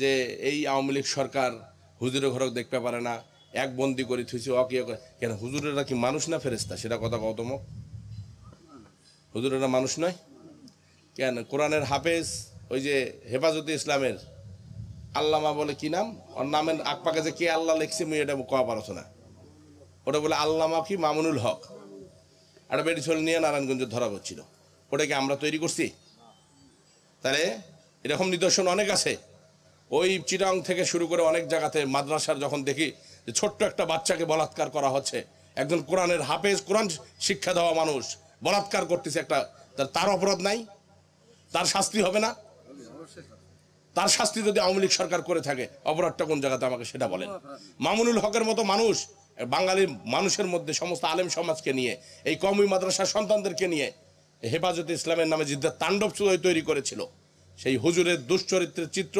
যে এই আওয়ামী লীগ সরকার হুজুরের ঘরক দেখতে পারে না, এক বন্দি করে থুইছে অকে কেন হুজুরেরা কি মানুষ না ফেরেস্তা সেটা কথা গৌতম? হুজুরেরা মানুষ নয় কেন? কোরআনের হাফেজ ওই যে হেফাজতে ইসলামের আল্লামা বলে কি নাম ওর নামের আকপাকে যে কে আল্লাহ লিখছে মুই এটা কওয়া পারছ না, ওটা বলে আল্লামা কি মামুনুল হক, একটা বেটি ছেলে নিয়ে নারায়ণগঞ্জে ধরা পড়ছিল, ওটা কি আমরা তৈরি করছি? তাহলে এরকম নিদর্শন অনেক আছে। ওই চিটাং থেকে শুরু করে অনেক জায়গাতে মাদ্রাসার যখন দেখি যে ছোট্ট একটা বাচ্চাকে বলাৎকার করা হচ্ছে, একজন কোরআনের হাফেজ কোরআন শিক্ষা দেওয়া মানুষ বলাৎকার করতেছে, একটা তার অপরাধ নাই? তার শাস্তি হবে না? তার শাস্তি যদি আওয়ামী লীগ সরকার করে থাকে অপরাধটা কোন জায়গাতে আমাকে সেটা বলেন। মামুনুল হকের মতো মানুষ বাঙালি মানুষের মধ্যে সমস্ত আলেম সমাজকে নিয়ে এই কওমি মাদ্রাসার সন্তানদেরকে নিয়ে হেফাজতে ইসলামের নামে যে তাণ্ডব তৈরি করেছিল, সেই হুজুরের দুশ্চরিত্রের চিত্র